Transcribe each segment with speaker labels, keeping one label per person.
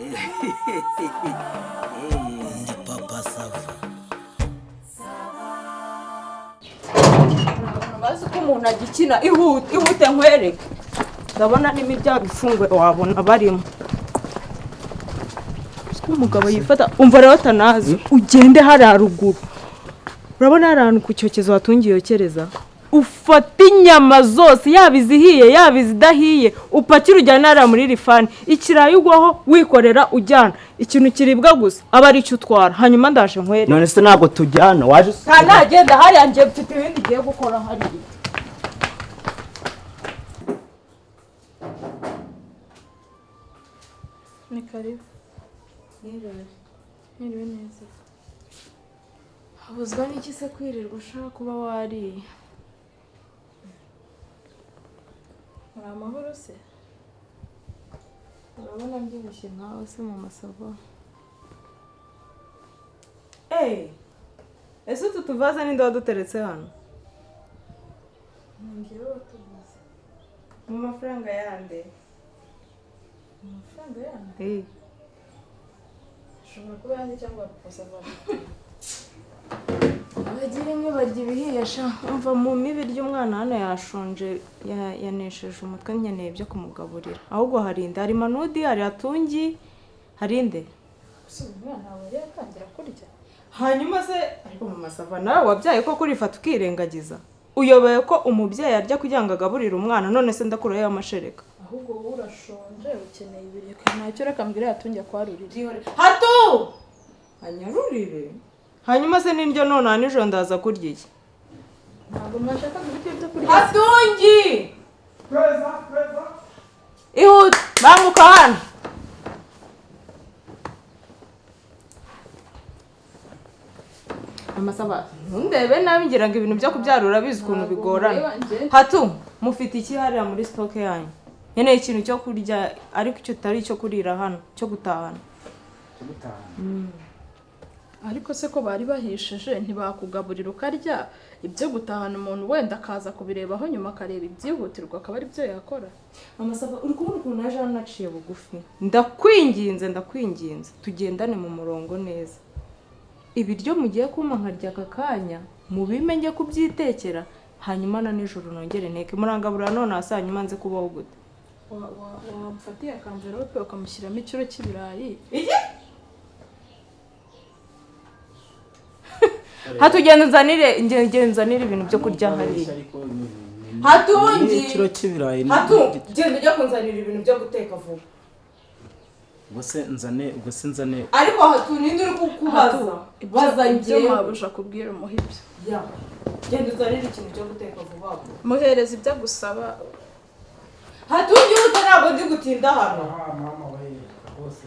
Speaker 1: Ndi papa Sava.
Speaker 2: Bazi ko umuntu agikina ihute nkwereke. Ndabona n'imiryango ifunguye wabona barimo. Umugabo yifata umva rero atanazi ugende hari haruguru. Urabona hari ahantu ku cyokezo watungiye yokereza. Ufata inyama zose yaba izihiye yaba izidahiye upakira ujyana hariya muri rifani. Ikirayi ugwaho wikorera ujyana. Ikintu kiribwa gusa aba ari cyo utwara. Hanyuma ndaje nkwereke.
Speaker 1: None se ntabwo tujyana waje
Speaker 2: nagenda hariya ngiye mfite ibindi ngiye gukora hariya.
Speaker 3: Ni karibu. Niriwe neza.
Speaker 2: Habuzwa n'iki se kwirirwa ushaka kuba wariye?
Speaker 3: Muri amahoro se?
Speaker 2: Urabona mbyibushye nkawe se mu masabo. Ese utu tuvaza n'indi waduteretse hano?
Speaker 3: Ngiye watuguze.
Speaker 2: Mu mafaranga yande?
Speaker 3: Amafaranga yanjye? Ushobora kuba yanjye cyangwa gukosa abantu.
Speaker 2: Abagira imwe barya ibihiye sha. Umva mu mibi ry'umwana hano yashonje yanesheje umutwe nkeneye byo kumugaburira. Ahubwo harinde hari manudi hari atungi harinde.
Speaker 3: Ese umwana wawe yari atangira kurya?
Speaker 2: Hanyuma se ariko mu masava nawe wabyaye ko kurifata ukirengagiza. Uyoboye ko umubyeyi arya kugira ngo agaburire umwana none se ndakurayo amashereka.
Speaker 3: Ahubwo wowe urashonje ukeneye ibiryo. Ntacyo reka mbwira yatungiye kwarurira.
Speaker 2: Hato! Anyarurire. Hanyuma se n'indyo none nijoro ndaza kurya iki?
Speaker 3: Ntabwo mwashaka ibiryo byo kurya.
Speaker 2: Hatungi! Preza. Ihute, banguka hano. Amasaba, ndebe nabi ngira ngo ibintu byo kubyarura bizi ukuntu bigorana. Hatu, mufite iki hariya muri stock yanyu? Nkeneye ikintu cyo kurya ariko icyo utari cyo kurira hano, cyo gutahana.
Speaker 3: Ariko se ko bari bahishije ntibakugaburira ukarya ibyo gutahana umuntu wenda akaza kubirebaho nyuma akareba ibyihutirwa akaba ari byo yakora.
Speaker 2: Amasaba uri kubona ukuntu aje hano aciye bugufi. Ndakwinginze tugendane mu murongo neza. Ibiryo mugiye kuma nkarya aka kanya mubimenye kubyitekera hanyuma na nijoro nongere nteke murangabura none asanyuma nze kubaho gute.
Speaker 3: Wamfatiye akamverope ukamushyiramo ikiro cy'ibirayi.
Speaker 2: Iki? Hatugenda nzanire ibintu byo kurya hariya. Hatungi
Speaker 1: ikiro cy'ibirayi.
Speaker 2: Genda ujya kunzanira ibintu byo guteka vuba.
Speaker 1: Ubwo nzane.
Speaker 2: Ariko hatuninde uri kukubaza. Baza ngiye
Speaker 3: mabusha kubwira umuhibyo.
Speaker 2: Ya. Genda uzanire ikintu cyo guteka vuba.
Speaker 3: Muhereza ibyo gusaba.
Speaker 2: Hatungi utarabo ndi gutinda hano.
Speaker 4: Mama we bose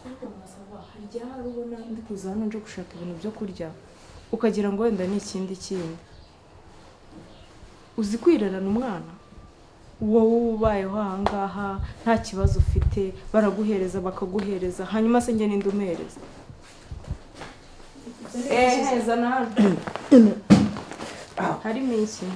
Speaker 2: Ariko masaba harya harubona ndi kuzana nje gushaka ibintu byo kurya. Ukagira ngo wenda ni ikindi kindi. Uzi kwirarana umwana? Wowe ubayeho ahangaha nta kibazo ufite baraguhereza bakaguhereza hanyuma se nge ninde umuhereza. Zana hano. Harimo iki?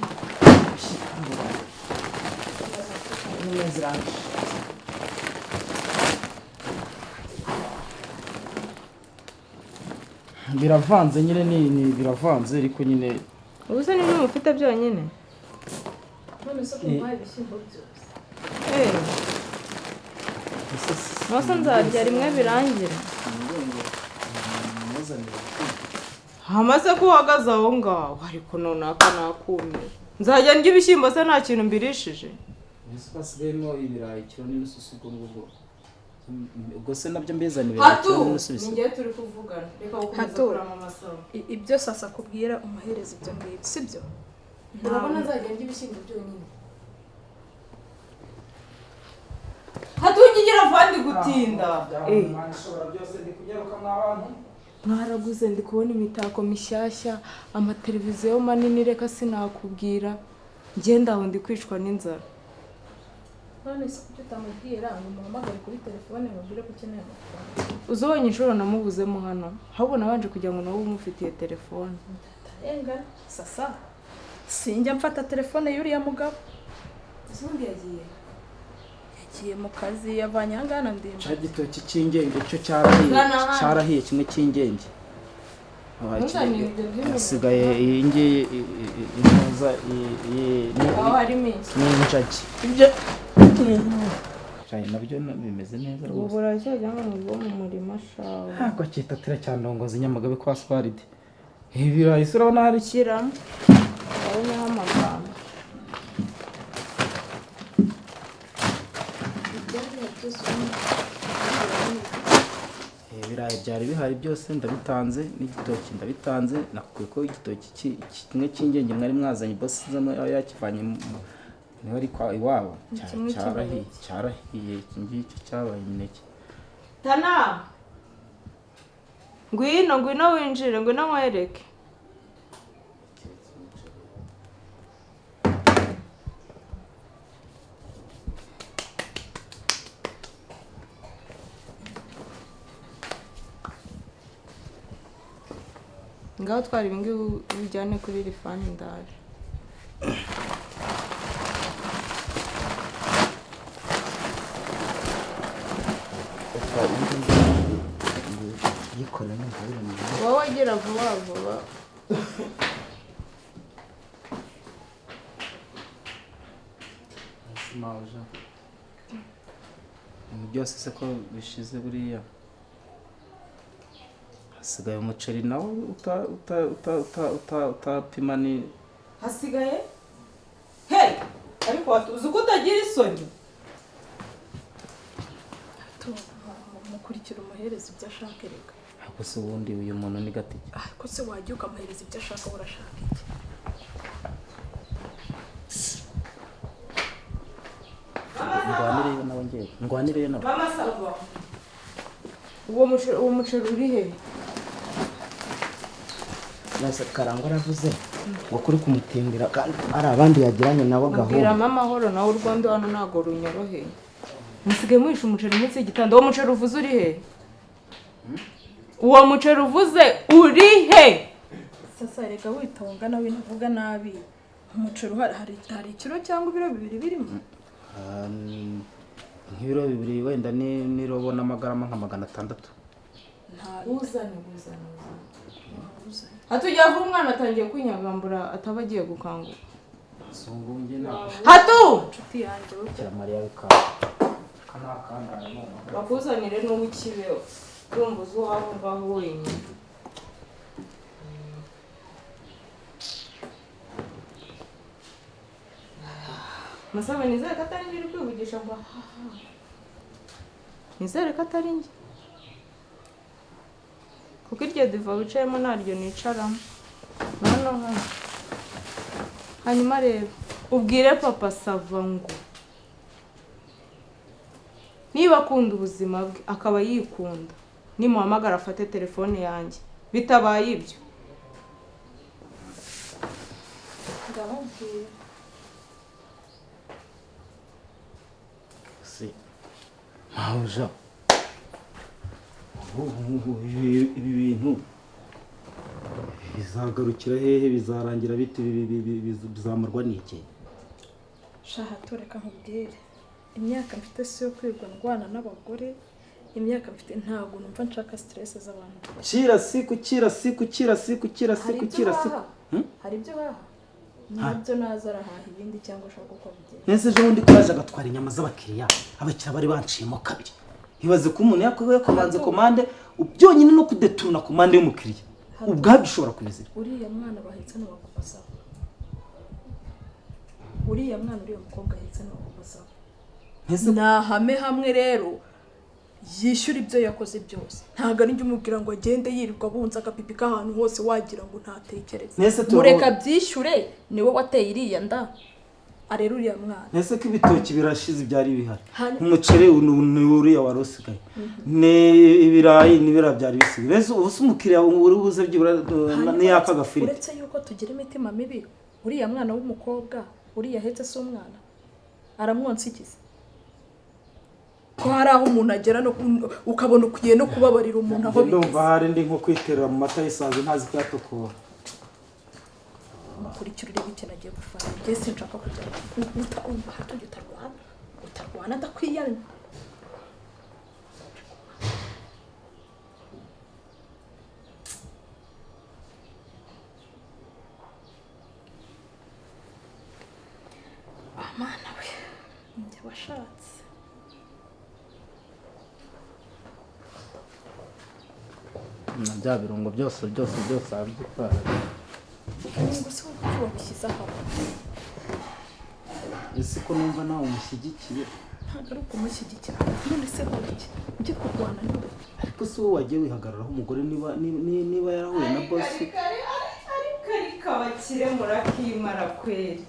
Speaker 4: biravanze nyine ni biravanze ariko nyine
Speaker 2: Ubusa ni n'umufite byonyine.
Speaker 3: None se kumuhaye ibishyimbo byose.
Speaker 2: Wasa nzarya rimwe birangira. Hamaze ko uhagaze aho ngaho ariko none aka nakumye. Nzajya ndya ibishyimbo se nta kintu mbirishije.
Speaker 4: ese pasigayemo ibirayi kiro n'isusu ubwo ubwo se nabyo mbizanire
Speaker 2: ningiye turi kuvugana reka gukomeza kurama amasaha.
Speaker 3: Ibyo sasa kubwira umuhereza ibyo ngibyo sibyo?
Speaker 2: Urabona nzajya ndya ibishyimbo byonyine. Hatungigira vandi gutinda.
Speaker 4: Nshobora byose ndi kunyaruka n'abantu.
Speaker 2: Mwaraguze ndi kubona imitako mishyashya, amateleviziyo manini reka sinakubwira. Ngenda aho ndi kwicwa n'inzara.
Speaker 3: None se kuki utamubwira ngo muhamagare kuri telefone mubwire ko ukeneye amafaranga?
Speaker 2: Uzobonye inshuro namubuzemo hano. Ahubwo nabanje kugira ngo nawe umufitiye telefone.
Speaker 3: Tarenga sasa. Sinjya mfata telefone y'uriya mugabo.
Speaker 2: Uzundi yagiye.
Speaker 3: yagiye mu kazi yavanye ahangana ndimba
Speaker 1: cya gitoki cy'ingenge cyo cyarahiye kimwe cy'ingenge hasigaye iyi ngiyi intuza n'injagi nabyo bimeze neza rwose
Speaker 2: ubu buracyajya ngo mu murima shawe
Speaker 1: ntabwo cyitatira cyane ndongozi Nyamagabe kwa Sparide ibi birayi se urabona hari
Speaker 2: shyiramo urabonyeho amagambo
Speaker 1: ibirayi byari bihari byose ndabitanze n'igitoki ndabitanze nakuye ko igitoki kimwe cy'ingenge mwari mwazanye bosi zano yakivanye niho ari kwa iwabo cyarahiye iki ngiki cyabaye imineke
Speaker 2: Tana ngwino winjire ngwino nkwereke ngaho twari ibingibi bijyane kuri rifani ndaje wowe agira vuba vuba
Speaker 1: byose se ko bishize buriya hasigaye umuceri nawe utapima ni
Speaker 2: hasigaye hey ariko uzi ko utagira isoni
Speaker 3: mukurikira umuhereza ibyo ashaka reka
Speaker 1: ariko se ubundi uyu muntu ni gatike
Speaker 3: ariko se wajya ukamuhereza ibyo ashaka urashaka iki
Speaker 1: ndwanireyo nawe ngewe ndwanireyo nawe
Speaker 2: mama sava uwo muceri uri he
Speaker 1: nase Karangwa aravuze ngo kuri kumutindira kandi ari abandi yagiranye nabo gahunda
Speaker 2: mbwira mama horo nawe urwondo hano ntago runyoroheye musigaye muhisha umuceri munsi y'igitanda uwo muceri uvuze uri he uwo muceri uvuze uri he
Speaker 3: sasa reka witonga nawe ntuvuga nabi umuceri hari ikiro cyangwa ibiro bibiri birimo
Speaker 1: nk'ibiro bibiri wenda n'irobo n'amagarama nka 600
Speaker 2: uzane hatujya vuba umwana atangiye kwinyagambura ataba agiye gukanguka
Speaker 1: songunge nawe
Speaker 2: hatu
Speaker 3: inshuti yanjye
Speaker 1: cya Mariya bikaba kanakanda
Speaker 2: bakuzanire n'uw'ikibeho urumva uzi uwawe ngaho wenyine Masaba nizere ko atari njye uri kwivugisha ngo nizere ko atari njye kuko iryo diva wicayemo ntaryo nicaramo hano hanyuma rero ubwire papa sava ngo niba akunda ubuzima bwe akaba yikunda nimuhamagara afate telefone yanjye bitabaye ibyo
Speaker 3: ndamubwira
Speaker 1: si mauja ibi bintu bizagarukira hehe bizarangira bite bizamurwa n'iki
Speaker 3: shaha tureka nkubwire imyaka mfite si yo kwirwa ndwana n'abagore imyaka mfite ntabwo numva nshaka stress z'abantu
Speaker 1: kira siku
Speaker 3: hari ibyo haha nabyo naza arahaha ibindi cyangwa ushaka uko bigenda
Speaker 1: nese ejo bundi kwaje agatwara inyama z'abakiriya abakiriya bari banciyemo kabiri ibaze ko umuntu yakuye kubanza komande byonyine no kudeturuna komande y'umukiriya ubwabyo ushobora kubizira
Speaker 3: uriya mwana bahetse n'abakobwa saba uriya mwana uriya mukobwa ahetse n'abakobwa saba nahame hamwe rero yishyura ibyo yakoze byose ntabwo ari njye umubwira ngo agende yirirwa abunza agapipi k'ahantu hose wagira ngo ntatekereze mureka byishyure niwe wateye iriya nda arera uriya mwana
Speaker 1: nese ko ibitoki birashize byari bihari umuceri uriya wari usigaye ibirayi n'ibira byari bisigaye nese ubu se umukiriya uri buze byibura n'iyaka gafiriti
Speaker 3: uretse yuko tugira imitima mibi uriya mwana w'umukobwa uriya ahetse se umwana aramwonsa ikizi ko hari aho umuntu agera ukabona ukwiye no kubabarira umuntu aho bigeze
Speaker 1: ndumva hari ndi nko kwiterera mu mata y'isanzwe ntazi kuyatokora
Speaker 3: mukurikira urebe ikintu agiye gufana njye sinshaka kujya utarwana tutarwana adakwiyana. Amana we njye washatse.
Speaker 1: na bya birungo byose abitwara.
Speaker 3: Ngo se uko wabishyize aho.
Speaker 1: Ese ko numva nawe umushyigikiye.
Speaker 3: Ntabwo ari ukumushyigikira. None se iki? Ujye kurwana nawe.
Speaker 1: Ariko si wowe wagiye wihagararaho umugore niba yarahuye na boss.
Speaker 2: ariko abakire murakimara kweri.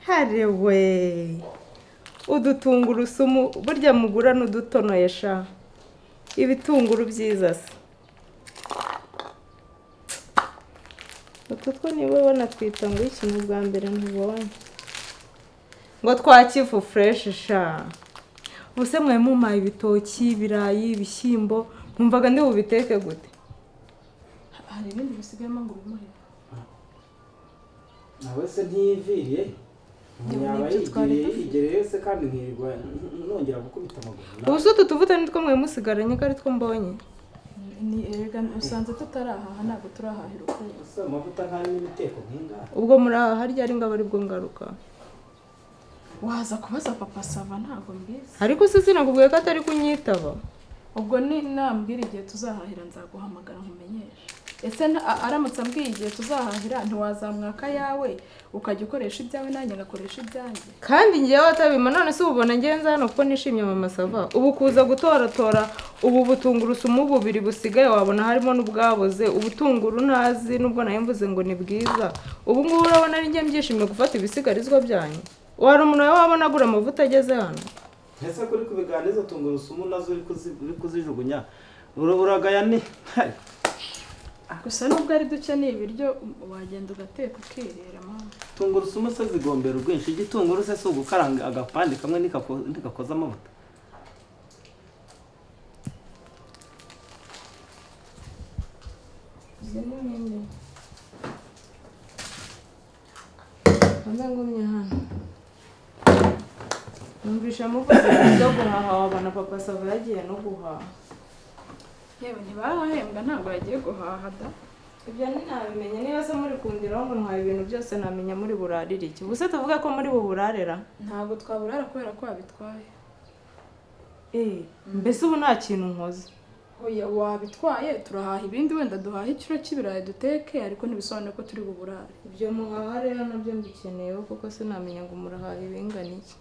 Speaker 2: Harewe udutungurusumu burya mugura n'udutonoye sha. Ibitunguru byiza se. Utwo niwe banatwita ngo ikintu bwa mbere ntubonye. Ngo twakifu fresh sha. Ubuse mwe mumaye ibitoki, ibirayi, ibishyimbo, numvaga ndi bubiteke gute?
Speaker 3: Hari ibindi bisigayemo ngo bimuhe.
Speaker 1: Nawe se ntiyiviriye. Yaba yigereye se kandi nkirirwa nongera gukubita amaguru.
Speaker 2: Ubuse utu tuvuta nitwo mwe musigaranye ko ari two mbonye.
Speaker 3: Ni erega usanze tutarahaha ntabwo turahahira ukwezi.
Speaker 1: Ese amavuta nk'ari n'ibiteko nk'inga.
Speaker 2: Ubwo muraha harya ari ngabo ari bwo ngaruka.
Speaker 3: Waza kubaza papa Sava ntabwo mbizi.
Speaker 2: Ariko se sinakubwiye ko atari kunyitaba.
Speaker 3: Ubwo ni nambwira igihe tuzahahira nzaguhamagara nkumenyesha. Ese aramutse ambwiye igihe tuzahahira ntiwazamwaka yawe ukajya ukoresha ibyawe nanjye ngakoresha ibyanjye.
Speaker 2: Kandi ngewe atabima none se ubona ngenza hano kuko nishimye mama Sava. Ubu kuza gutoratora ubu butungurusumu bubiri busigaye wabona harimo n'ubwaboze. Ubutunguru ntazi nubwo nayo mvuze ngo ni bwiza. Ubu ngubu urabona ari nge mbyishimiye gufata ibisigarizwa byanyu. Wari umuntu wawe wabona agura amavuta ageze hano.
Speaker 1: Ese kuri kubiganiza tungurusumu nazo uri kuzijugunya. Uragaya ni.
Speaker 3: Gusa nubwo ari dukeneye ibiryo wagenda ugateka ukirira mama.
Speaker 1: Tungurusumu se zigombera urwinshi. Igitunguru se si ugukaranga agapande kamwe nikakoza amavuta.
Speaker 2: Ngumye hano. Numvisha muvuze ibyo guhaha wabona papa Sava yagiye no guhaha.
Speaker 3: Yewe ntibarahembwa ntabwo yagiye guhaha da.
Speaker 2: Ibyo ntabimenye niba se muri kundiraho ngo ntwaye ibintu byose namenya muri burarira iki. Ubuse tuvuga ko muri buburarera?
Speaker 3: Ntabwo twaburara kubera ko wabitwaye.
Speaker 2: Mbese ubu nta kintu nkoze.
Speaker 3: Oya wabitwaye turahaha ibindi wenda duhaha ikiro cy'ibirayi duteke ariko ntibisobanura ko turi buburare.
Speaker 2: Ibyo muhaha rero nabyo mbikeneyeho kuko sinamenya ngo murahaha ibingana iki.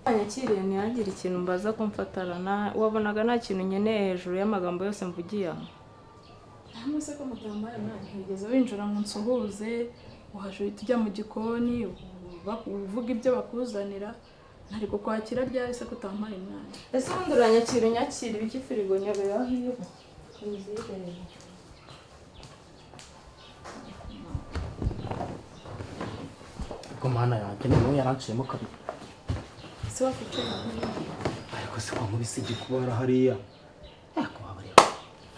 Speaker 2: Anyakiriye ntihagire ikintu mbaza ko mfatarana. Wabonaga nta kintu nkeneye hejuru y'amagambo yose mvugiye aho.
Speaker 3: Namwe se ko mutambaye mwana ntigeze winjira ngo nsuhuze uhajura tujya mu gikoni uvuga ibyo bakuzanira ntari kukwakira ryari se ko utampaye mwana.
Speaker 2: Ese ubundi uranyakira unyakira ibiki firigo nyabeho hiyo.
Speaker 1: Ko mana yanjye niwe yaranciyemo kabiri.
Speaker 3: Se wakwicaye
Speaker 1: Ariko se kwa nkubise igikubara hariya. Ariko wabareba.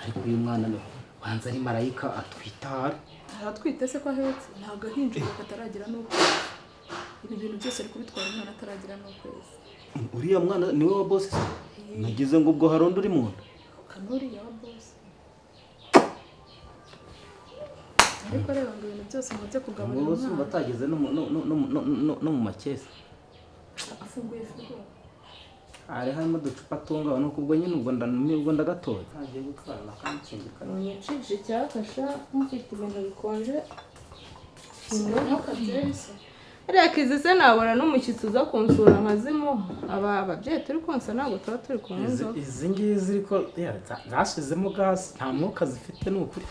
Speaker 1: Ariko uyu mwana no banza ari marayika atwitara.
Speaker 3: aratwite se ko ahetse ntabwo ahinjira kataragira n'uko ibi bintu byose ari kubitwara umwana ataragira n'ukwezi.
Speaker 1: Uriya mwana niwe wa boss. Nagize ngo ubwo harondo uri mu nda.
Speaker 3: Kanuriya wa boss. Ariko reba ngo ibintu byose muze kugaburira
Speaker 1: Ngo bose
Speaker 3: umwana.
Speaker 1: batageze no mu makesi.
Speaker 3: Afunguye firigo.
Speaker 1: Ari harimo ducupa tunga no kubwo nyine ubwo ndagatoye. Ntagiye gutwara kansingikana.
Speaker 2: Unyicije icyakasha mfite ibintu bikonje.
Speaker 3: Ntukabyese.
Speaker 2: Reka izi se nabona n'umushyitsi uza kunsura nkazimuha. Ababyeyi turi konsa ntabwo tuba turi kumwe inzoga.
Speaker 1: Izi ngizi ariko zashizemo gas nta mwuka zifite n'ukuri.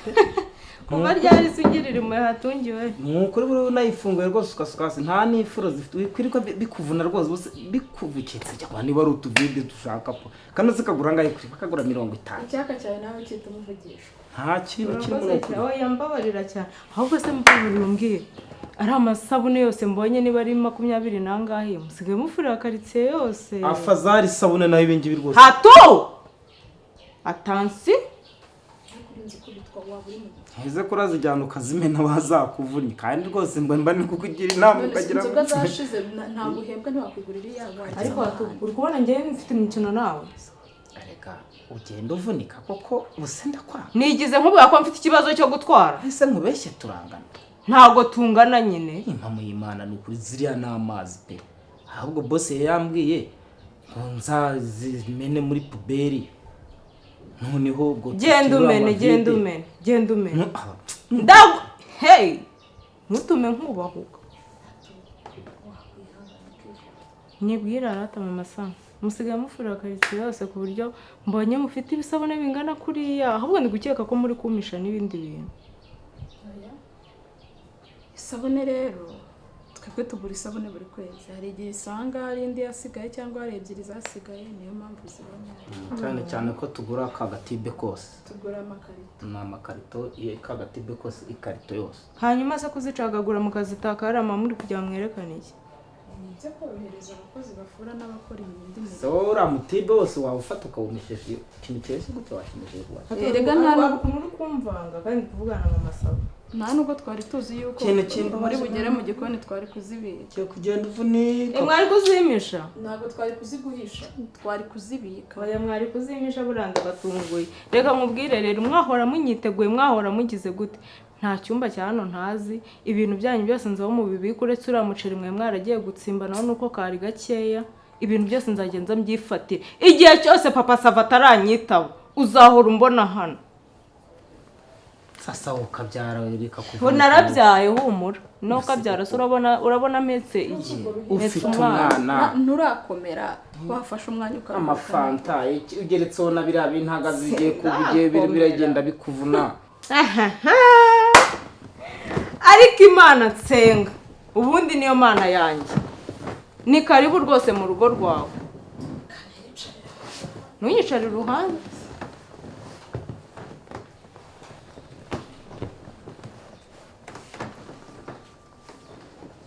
Speaker 2: Kuba ryari se ugirira imwe hatungiwe.
Speaker 1: N'ukuri buri unayifunguye rwose ukasukasi nta n'ifuro zifite wikwiriko bikuvuna rwose bose bikuvukitse cyangwa niba ari utuvide dushaka po kandi zikagura ngaye kuri bakagura 50.
Speaker 3: Icyaka cyawe nawe cyita umuvugisha.
Speaker 1: Nta kintu kirimo
Speaker 2: Urakoze oya yambabarira cyane. Ahubwo se mbabarira umbwire. Ari amasabune yose mbonye niba ari 20 nangahe musigaye mufurira karitsiye yose.
Speaker 1: Afazari sabune nayo ibingi rwose.
Speaker 2: Hato! Atansi?
Speaker 3: Ariko urinze kubitwa. waba uri mu
Speaker 1: heze ko urazijyana ukazimena wazakuvunnye kandi rwose mba ni kukugira inama ukagira
Speaker 3: inzoga zashize ntabwo uhembwa ntiwakwigurira iy'abana.
Speaker 2: ariko uri kubona njyewe mfite imikino nawe
Speaker 1: reka ugenda uvunika koko ubuse ndakwanga
Speaker 2: nigize nk'ubuya ko mfite ikibazo cyo gutwara
Speaker 1: ese nkubeshye turangana
Speaker 2: ntabwo tungana nyine
Speaker 1: impamo y'Imana ni ukuri ziriya n'amazi pe ahubwo boss yambwiye ngo nzazimene muri puberi noneho ubwo
Speaker 2: genda umene ndago hey ntutume nkubahuka nibwira arata mu masanga musigaye mufurira karitsiye yose ku buryo mbonye mufite ibisabune bingana kuriya ahubwo ndi gukeka ko muri kumisha n'ibindi bintu.
Speaker 3: isabune rero twebwe tugura isabune buri kwezi hari igihe usanga hari indi yasigaye cyangwa hari ebyiri zasigaye niyo mpamvu zibona
Speaker 1: cyane ko tugura akagatibe kose
Speaker 3: tugura amakarito
Speaker 1: ni amakarito kagatibe kose ikarito yose
Speaker 2: hanyuma se kuzicagagura mukazitaka hari amamuri kugira ngo mwerekane iki
Speaker 3: nibyo korohereza abakozi bafura n'abakora ibindi mirimo
Speaker 1: so uriya mutibe wose wawufata ukawumeshesha ikintu cyose gutya wakimeshesha
Speaker 3: erega nta
Speaker 2: ukuntu uri kumvanga kandi kuvugana mu masabo
Speaker 3: nta nubwo twari tuzi yuko muri bugere mu gikoni twari kuzibika
Speaker 1: cyo kugenda uvunika
Speaker 2: mwari kuzimisha
Speaker 3: ntabwo twari kuziguhisha twari kuzibika
Speaker 2: oya mwari kuzimisha buranda batunguye reka nkubwire rero mwahora munyiteguye mwahora mugize gute nta cyumba cya hano ntazi ibintu byanyu byose nzaho mu bibika uretse uriya muceri mwe mwaragiye gutsimba naho nuko kari gakeya ibintu byose nzagenza mbyifatire igihe cyose papa sava ataranyitaba uzahora umbona hano
Speaker 1: sasa ukabyara bikakuvunika
Speaker 2: narabyaye humura no kabyara so urabona metse iki
Speaker 1: ufite umwana
Speaker 3: nturakomera wafashe umwanya ukaba
Speaker 1: amafanta ugeretseho na biriya bintagazi bigiye kubigiye biragenda bikuvuna
Speaker 2: ariko Imana nsenga ubundi niyo mana yanjye ni karibu rwose mu rugo rwawe ntunyicare iruhande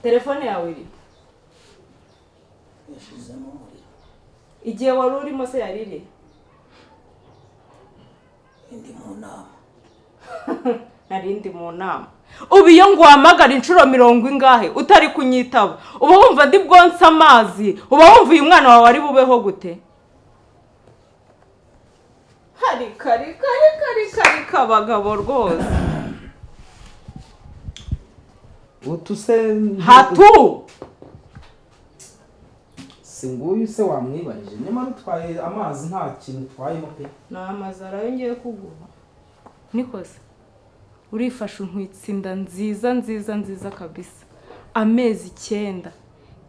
Speaker 2: telefone yawe iri
Speaker 1: yashizemo umuriro
Speaker 2: igihe wari urimo se yarire
Speaker 1: ndi mu nama
Speaker 2: narindi mu nama ubu iyo nguhamagara inshuro mirongo ingahe utari kunyitaba uba wumva ndi bwonsa amazi uba wumva uyu mwana wawe ari bubeho gute kari kabagabo rwose
Speaker 1: utuse
Speaker 2: hatu
Speaker 1: singuyu se wamwibarije nyamara utwaye amazi nta kintu twayemo pe
Speaker 2: namazara yongeye kuguha nikose urifashe untwitsinda nziza kabisa amezi 9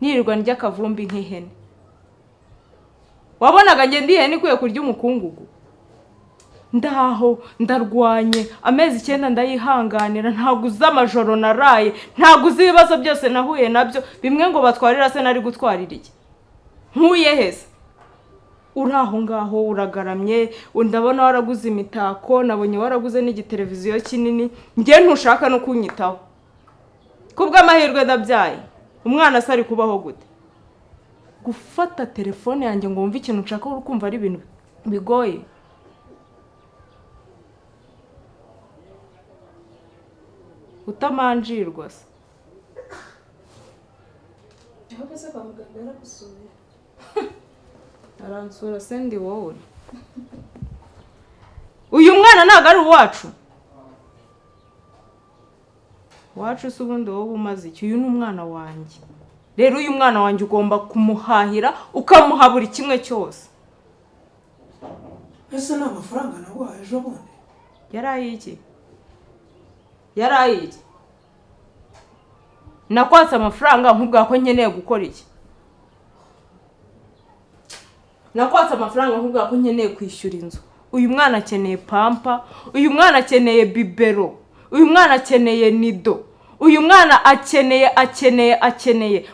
Speaker 2: nirirwa ndya kavumbi nk'ihene wabonaga nge ndihene kuye kurya umukungugu ndaho ndarwanye amezi 9 ndayihanganira ntaguza amajoro naraye ntaguza ibibazo byose nahuye nabyo bimwe ngo batwarira se nari gutwarira iki nkuye hese uraho ngaho uragaramye ndabona waraguze imitako nabonye waraguze n'igiteleviziyo kinini nge ntushaka no kunyitaho kubw'amahirwe ndabyaye umwana se ari kubaho gute gufata telefone yanjye ngo wumve ikintu nshaka urukumva ari ibintu bigoye utamanjirwa se
Speaker 3: ahubwo se kwa muganga yaragusuye
Speaker 2: aransura sendi wowe uyu mwana ntago ari uwacu se ubundi wowe umaze iki uyu ni umwana wanjye rero uyu mwana wanjye ugomba kumuhahira ukamuha buri kimwe cyose
Speaker 5: ese ni amafaranga naguhaye ejo bundi
Speaker 2: yaraye iki nakwatse amafaranga nkubwa ko nkeneye gukora iki nakwatse amafaranga nkubwa ko nkeneye kwishyura inzu uyu mwana akeneye pampa uyu mwana akeneye bibero uyu mwana akeneye nido uyu mwana akeneye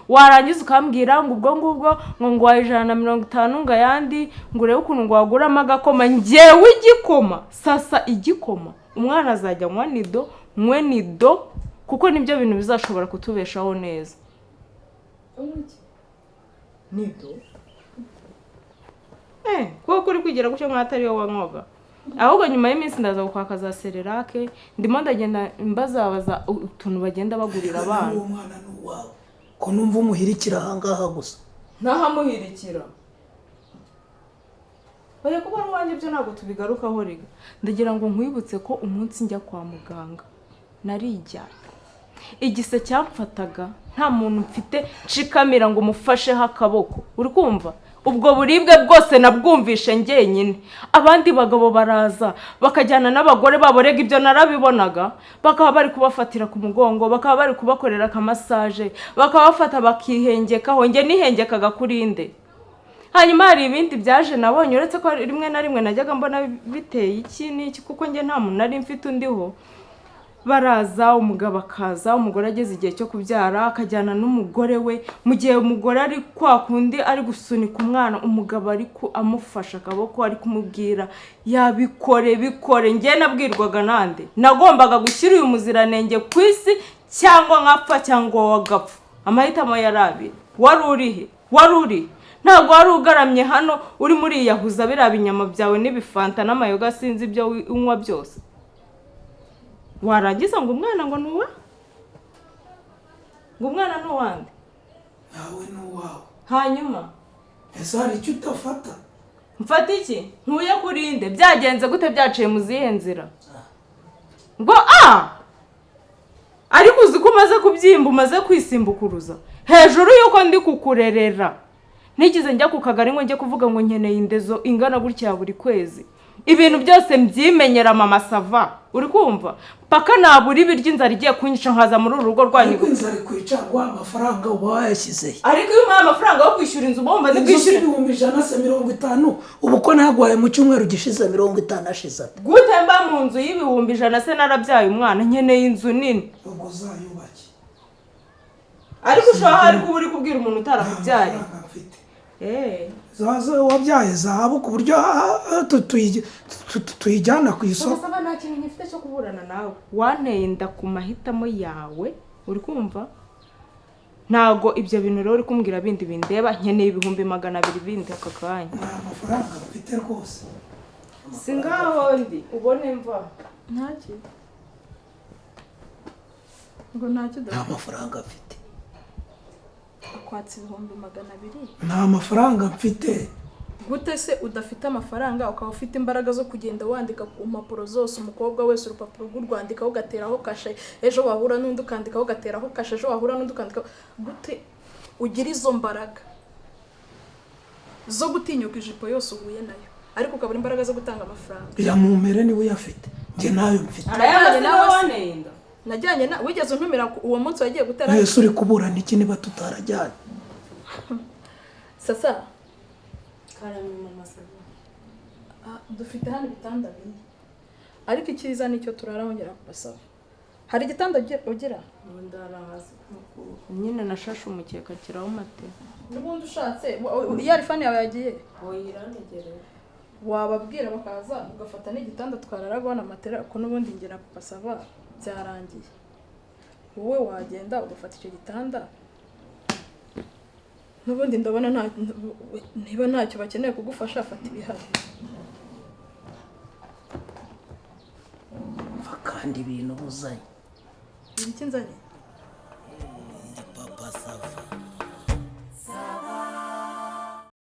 Speaker 2: warangiza ukambwira ngo ubwo ngubwo ngo ngwaye 150 ngo ayandi ngo urebe ukuntu ngo waguramo agakoma njyewe igikoma sasa igikoma umwana azajya nywe nido kuko nibyo bintu bizashobora kutubeshaho neza nido kuko uri kwigira gutyo mwatari yo wanywaga ahubwo nyuma y'iminsi ndaza gukwaka za sererake ndimo ndagenda mbazabaza utuntu bagenda bagurira abana.
Speaker 5: uwo mwana ni uwawe ko numva umuhirikira ahangaha gusa
Speaker 2: ntahamuhirikira oya kuba ari uwanjye byo ntabwo tubigarukaho rega ndagira ngo nkwibutse ko umunsi njya kwa muganga narijyanye igise cyamfataga nta muntu mfite nshikamira ngo mufasheho akaboko uri kumva ubwo buribwe bwose nabwumvishe njyenyine abandi bagabo baraza bakajyana n'abagore babo rega ibyo narabibonaga bakaba bari kubafatira ku mugongo bakaba bari kubakorera akamasaje bakabafata bakihengekaho njye nihengekaga kuri nde hanyuma hari ibindi byaje nabonye uretse ko rimwe na rimwe najyaga mbona biteye iki n'iki kuko njye nta muntu nari mfite undiho baraza umugabo akaza umugore ageze igihe cyo kubyara akajyana n'umugore we mu gihe umugore ari kwa kundi ari gusunika umwana umugabo ari amufasha akaboko ari kumubwira bikore njye nabwirwaga nande nagombaga gushyira uyu muziranenge ku isi cyangwa nkapfa cyangwa wagapfa amahitamo yari abiri wari uri ntabwo wari ugaramye hano uri muri yahuza biriya binyama byawe n'ibifanta n'amayoga sinzi ibyo unywa byose warangiza ngo umwana ngo nuwa ngo umwana nuwande
Speaker 5: nawe ni uwawe
Speaker 2: hanyuma
Speaker 5: ese hari icyo utafata
Speaker 2: mfata iki ntuye kurinde byagenze gute byaciye mu zihe nzira ngo ariko uzi ko umaze kubyimba umaze kwisimbukuruza hejuru y'uko ndi kukurerera ntigize njya ku kagari ngo njye kuvuga ngo nkeneye indezo ingana gutya buri kwezi ibintu byose mbyimenyera mama sava uri kumva paka nabura ibiryo inzara igiye kunyica nkaza muri uru rugo rwanyu
Speaker 5: ariko inzara ikwica ngo amafaranga uba wayashyizehe
Speaker 2: ariko iyo umpaye amafaranga yo kwishyura inzu bomba
Speaker 5: ndikwishyura 150 ubu ko nagwaye mu cyumweru gishize 50 ashize
Speaker 2: gute mba mu nzu y'100 se narabyaye umwana nkeneye inzu nini
Speaker 5: ubwo uzayubake
Speaker 2: ariko ushobora hari kuba uri kubwira umuntu utarakubyaye
Speaker 5: zaza wabyaye zahabu ku buryo tuyijyana ku isoko
Speaker 2: saba nta kintu ngifite cyo kuburana nawe wanteye inda ku mahitamo yawe uri kumva ntago ibyo bintu rero uri kumbwira bindi bindeba nkeneye 200,000 bindi aka kanya
Speaker 5: nta mafaranga mfite rwose
Speaker 2: singaho ndi ubone mva
Speaker 3: ntaki ngo ntacyo
Speaker 5: nta mafaranga mfite
Speaker 3: akwatsa 200,000
Speaker 5: nta mafaranga mfite
Speaker 3: gute se udafite amafaranga ukaba ufite imbaraga zo kugenda wandika ku mpapuro zose umukobwa wese urupapuro rw'urwandikaho ugateraho kashe ejo wahura n'undi ukandikaho ugateraho kashe ejo wahura n'undi ukandikaho gute ugira izo mbaraga zo gutinyuka ijipo yose uhuye nayo ariko ukabura imbaraga zo gutanga amafaranga
Speaker 5: yamumere niwe uyafite njye nayo mfite
Speaker 3: najyanye na wigeze untumira uwo munsi wagiye gutera
Speaker 5: ese uri kuburana iki niba tutarajyanye
Speaker 3: sasa
Speaker 2: karame mama sava
Speaker 3: dufite hano ibitanda bine ariko icyiza nicyo turaraho ngera kubasaba hari igitanda ugira
Speaker 2: ndarahaza nyine nashashe umukeka kiraho mate
Speaker 3: n'ubundi ushatse iyo fani yawe yagiye
Speaker 2: oyiranegere
Speaker 3: wababwira bakaza ugafata n'igitanda twararagaho na matera ko n'ubundi ngera kubasaba byarangiye wowe wagenda ugafata icyo gitanda n'ubundi ndabona niba ntacyo bakeneye kugufasha afata ibihari
Speaker 5: kandi ibintu buzanye
Speaker 3: ibiki nzanye